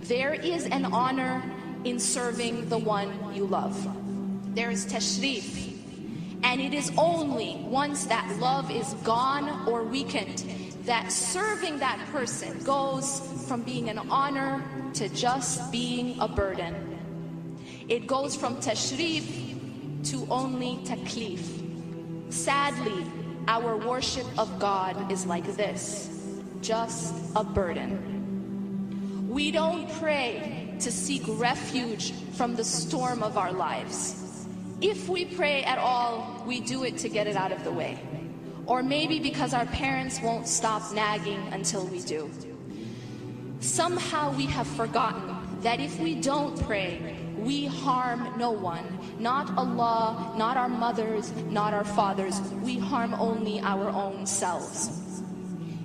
There is an honor in serving the one you love. There is tashrif. And it is only once that love is gone or weakened that serving that person goes from being an honor to just being a burden. It goes from tashrif to only taklif. Sadly, our worship of God is like this, just a burden. We don't pray to seek refuge from the storm of our lives. If we pray at all, we do it to get it out of the way. Or maybe because our parents won't stop nagging until we do. Somehow we have forgotten that if we don't pray, we harm no one. Not Allah, not our mothers, not our fathers. We harm only our own selves.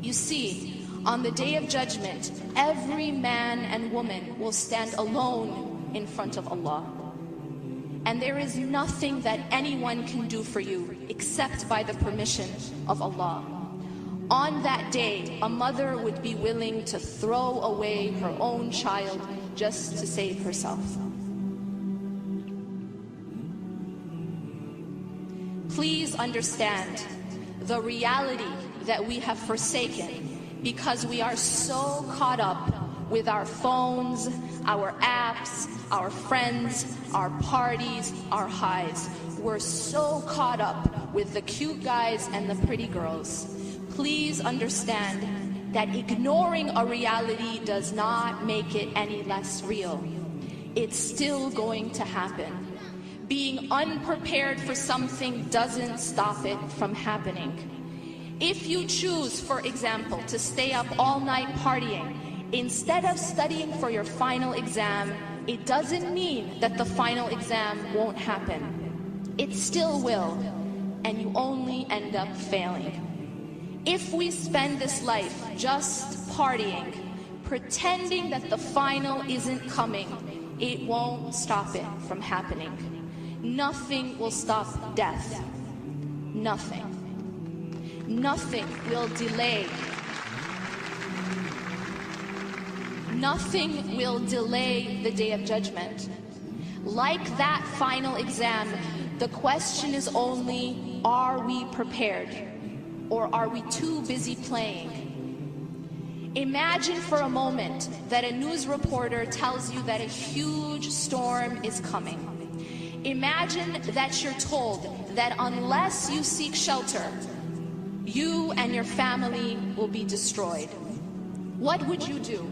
You see, on the day of judgment, every man and woman will stand alone in front of Allah. And there is nothing that anyone can do for you except by the permission of Allah. On that day, a mother would be willing to throw away her own child just to save herself. Please understand the reality that we have forsaken because we are so caught up with our phones, our apps, our friends, our parties, our highs. We're so caught up with the cute guys and the pretty girls. Please understand that ignoring a reality does not make it any less real. It's still going to happen. Being unprepared for something doesn't stop it from happening. If you choose, for example, to stay up all night partying, instead of studying for your final exam, it doesn't mean that the final exam won't happen. It still will, and you only end up failing. If we spend this life just partying, pretending that the final isn't coming, it won't stop it from happening. Nothing will stop death. Nothing. Nothing will delay. Nothing will delay the day of judgment. Like that final exam, the question is only, are we prepared? Or are we too busy playing? Imagine for a moment that a news reporter tells you that a huge storm is coming. Imagine that you're told that unless you seek shelter, you and your family will be destroyed. What would you do?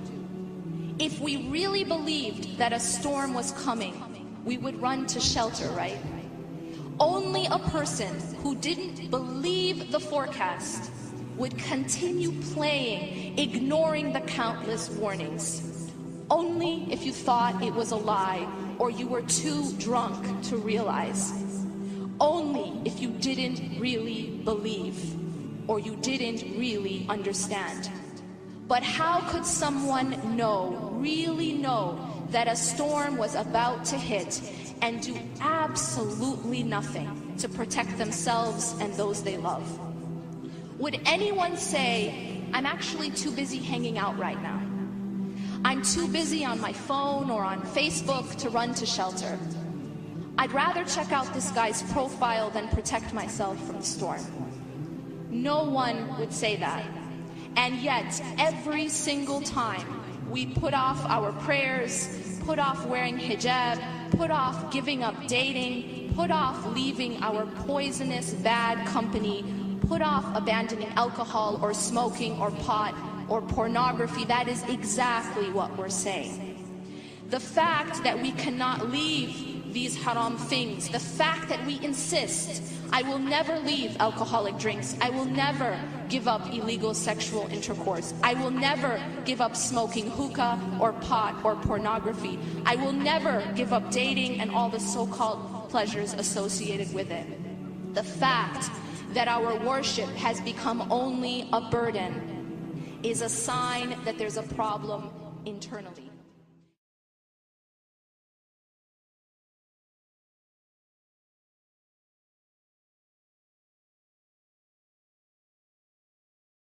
If we really believed that a storm was coming, we would run to shelter, right? Only a person who didn't believe the forecast would continue playing, ignoring the countless warnings. Only if you thought it was a lie or you were too drunk to realize. Only if you didn't really believe or you didn't really understand. But how could someone really know that a storm was about to hit and do absolutely nothing to protect themselves and those they love? Would anyone say, I'm actually too busy hanging out right now. I'm too busy on my phone or on Facebook to run to shelter. I'd rather check out this guy's profile than protect myself from the storm. No one would say that. And yet, every single time we put off our prayers, put off wearing hijab, put off giving up dating, put off leaving our poisonous bad company, put off abandoning alcohol or smoking or pot or pornography, that is exactly what we're saying. The fact that we cannot leave these haram things, the fact that we insist, I will never leave alcoholic drinks, I will never give up illegal sexual intercourse, I will never give up smoking hookah or pot or pornography, I will never give up dating and all the so-called pleasures associated with it. The fact that our worship has become only a burden is a sign that there's a problem internally.